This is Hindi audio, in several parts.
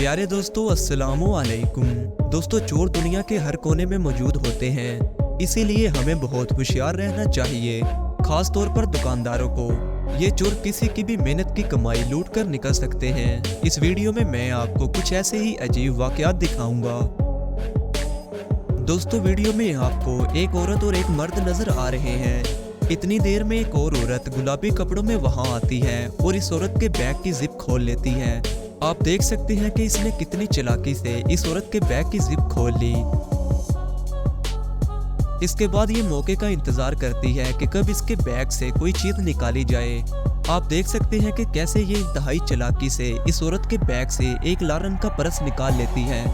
प्यारे दोस्तों, अस्सलामु अलैकुम। दोस्तों, चोर दुनिया के हर कोने में मौजूद होते हैं, इसीलिए हमें बहुत होशियार रहना चाहिए, खास तौर पर दुकानदारों को। ये चोर किसी की भी मेहनत की कमाई लूट कर निकल सकते हैं। इस वीडियो में मैं आपको कुछ ऐसे ही अजीब वाकयात दिखाऊंगा। दोस्तों, वीडियो में आपको एक औरत और एक मर्द नजर आ रहे हैं। इतनी देर में एक और औरत गुलाबी कपड़ों में वहां आती है और इस औरत के बैग की जिप खोल लेती है। आप देख सकते हैं कि इसने कितनी चालाकी से इस औरत के बैग की जिप खोल ली। इसके बाद ये मौके का इंतजार करती है कि कब इसके बैग से कोई चीज निकाली जाए। आप देख सकते हैं कि कैसे ये इंतहाई चालाकी से इस औरत के बैग से एक लाल रंग का पर्स निकाल लेती है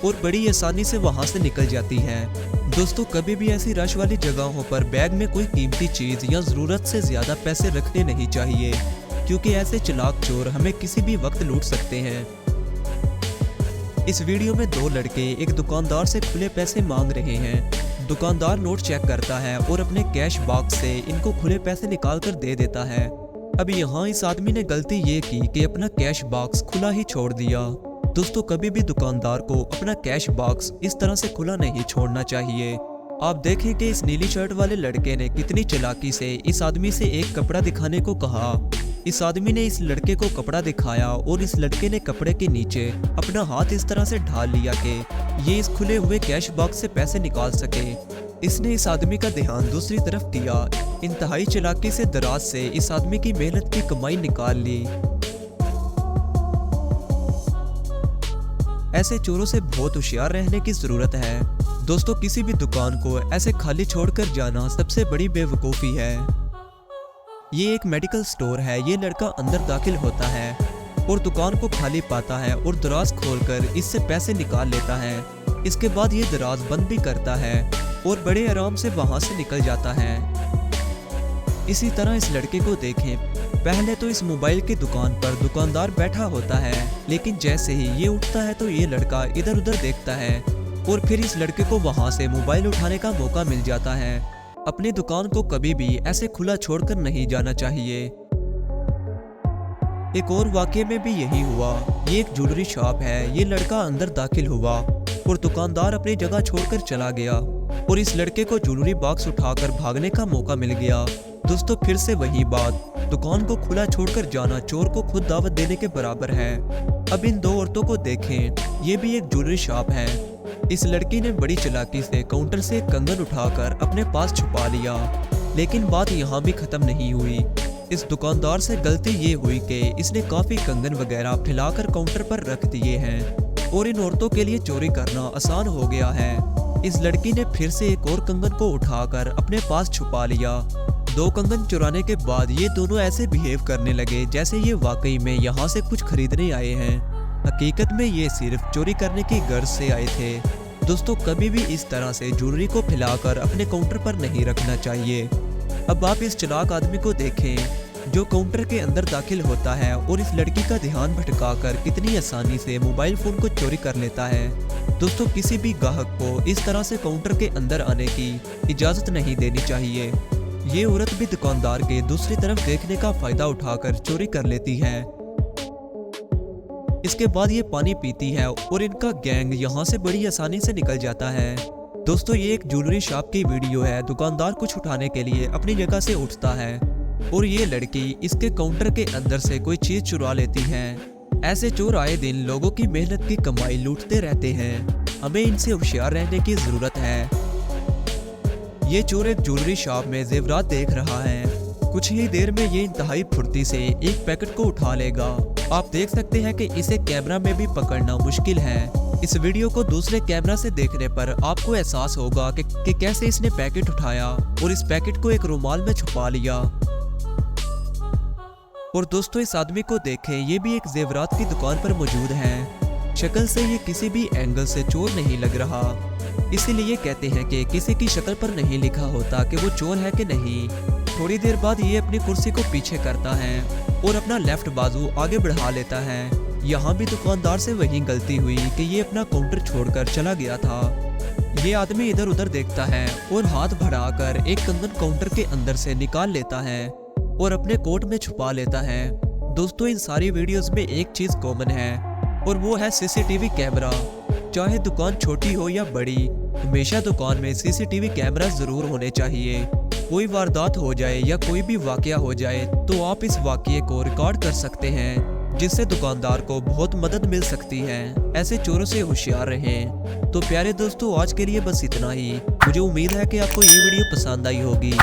और बड़ी आसानी से वहां से निकल जाती है। दोस्तों, कभी भी ऐसी रश वाली जगहों पर बैग में कोई कीमती चीज या जरूरत से ज्यादा पैसे रखने नहीं चाहिए, क्योंकि ऐसे चालाक चोर हमें किसी भी वक्त लूट सकते हैं। इस वीडियो में दो लड़के एक दुकानदार से खुले पैसे मांग रहे हैं। दुकानदार नोट चेक करता है और अपने कैश बॉक्स से इनको खुले पैसे निकाल कर दे देता है। अब यहाँ इस आदमी ने गलती ये की कि अपना कैश बॉक्स खुला ही छोड़ दिया। दोस्तों, कभी भी दुकानदार को अपना कैश बॉक्स इस तरह से खुला नहीं छोड़ना चाहिए। आप देखें कि इस नीली शर्ट वाले लड़के ने कितनी चालाकी से इस आदमी से एक कपड़ा दिखाने को कहा। इस आदमी ने इस लड़के को कपड़ा दिखाया और इस लड़के ने कपड़े के नीचे अपना हाथ इस तरह से ढाल लिया कि ये इस खुले हुए कैश बॉक्स से पैसे निकाल सके। इसने इस आदमी का ध्यान दूसरी तरफ किया। इंतहाई चालाकी से दराज से इस आदमी की मेहनत की कमाई निकाल ली। ऐसे चोरों से बहुत होशियार रहने की जरूरत है। दोस्तों, किसी भी दुकान को ऐसे खाली छोड़कर जाना सबसे बड़ी बेवकूफ़ी है। ये एक मेडिकल स्टोर है। ये लड़का अंदर दाखिल होता है और दुकान को खाली पाता है और दराज खोलकर इससे पैसे निकाल लेता है। इसके बाद ये दराज बंद भी करता है और बड़े आराम से वहां से निकल जाता है। इसी तरह इस लड़के को देखें। पहले तो इस मोबाइल की दुकान पर दुकानदार बैठा होता है, लेकिन जैसे ही ये उठता है तो ये लड़का इधर उधर देखता है और फिर इस लड़के को वहां से मोबाइल उठाने का मौका मिल जाता है। अपनी दुकान को कभी भी ऐसे खुला छोड़कर नहीं जाना चाहिए। एक और वाकये में भी यही हुआ। ये एक ज्वेलरी शॉप है। ये लड़का अंदर दाखिल हुआ और दुकानदार अपनी जगह छोड़कर चला गया और इस लड़के को ज्वेलरी बॉक्स उठाकर भागने का मौका मिल गया। दोस्तों, फिर से वही बात, दुकान को खुला छोड़कर जाना चोर को खुद दावत देने के बराबर है। अब इन दो औरतों को देखें। ये भी एक ज्वेलरी शॉप है। इस लड़की ने बड़ी चालाकी से काउंटर से कंगन उठाकर अपने पास छुपा लिया, लेकिन बात यहाँ भी खत्म नहीं हुई। इस दुकानदार से गलती ये हुई कि इसने काफी कंगन वगैरह फैलाकर काउंटर पर रख दिए हैं और इन औरतों के लिए चोरी करना आसान हो गया है। इस लड़की ने फिर से एक और कंगन को उठाकर अपने पास छुपा लिया। दो कंगन चुराने के बाद ये दोनों ऐसे बिहेव करने लगे जैसे ये वाकई में यहाँ से कुछ खरीदने आए हैं। हकीकत में ये सिर्फ चोरी करने की गर्ज से आए थे। दोस्तों, कभी भी इस तरह से ज्वेलरी को फैलाकर अपने काउंटर पर नहीं रखना चाहिए। अब आप इस चालाक आदमी को देखें जो काउंटर के अंदर दाखिल होता है और इस लड़की का ध्यान भटकाकर कितनी आसानी से मोबाइल फोन को चोरी कर लेता है। दोस्तों, किसी भी ग्राहक को इस तरह से काउंटर के अंदर आने की इजाजत नहीं देनी चाहिए। ये औरत भी दुकानदार के दूसरी तरफ देखने का फायदा उठाकर चोरी कर लेती है। इसके बाद ये पानी पीती है और इनका गैंग यहाँ से बड़ी आसानी से निकल जाता है। दोस्तों, ये एक ज्वेलरी शॉप की वीडियो है। दुकानदार कुछ उठाने के लिए अपनी जगह से उठता है और ये लड़की इसके काउंटर के अंदर से कोई चीज चुरा लेती है। ऐसे चोर आए दिन लोगों की मेहनत की कमाई लूटते रहते हैं। हमें इनसे होशियार रहने की जरूरत है। ये चोर एक ज्वेलरी शॉप में जेवरात देख रहा है। कुछ ही देर में ये इंतहाई फुर्ती से एक पैकेट को उठा लेगा। आप देख सकते हैं कि इसे कैमरा में भी पकड़ना मुश्किल है। इस वीडियो को दूसरे कैमरा से देखने पर आपको एहसास होगा कि कैसे इसने पैकेट उठाया और इस पैकेट को एक रुमाल में छुपा लिया। और दोस्तों, इस आदमी को देखें। ये भी एक जेवरात की दुकान पर मौजूद है। शक्ल से ये किसी भी एंगल से चोर नहीं लग रहा, इसीलिए कहते हैं कि किसी की शक्ल पर नहीं लिखा होता कि वो चोर है कि नहीं। थोड़ी देर बाद ये अपनी कुर्सी को पीछे करता है और अपना लेफ्ट बाजू आगे बढ़ा लेता है। यहाँ भी दुकानदार से वही गलती हुई कि ये अपना काउंटर छोड़कर चला गया था। ये आदमी इधर उधर देखता है और हाथ बढ़ाकर एक कंगन काउंटर के अंदर से निकाल लेता है और अपने कोट में छुपा लेता है। दोस्तों इन सारी वीडियोस में एक चीज कॉमन है और वो है सीसीटीवी कैमरा। चाहे दुकान छोटी हो या बड़ी, हमेशा दुकान में सीसीटीवी कैमरा जरूर होने चाहिए। कोई वारदात हो जाए या कोई भी वाकया हो जाए तो आप इस वाकये को रिकॉर्ड कर सकते हैं, जिससे दुकानदार को बहुत मदद मिल सकती है। ऐसे चोरों से होशियार रहें। तो प्यारे दोस्तों आज के लिए बस इतना ही। मुझे उम्मीद है कि आपको ये वीडियो पसंद आई होगी।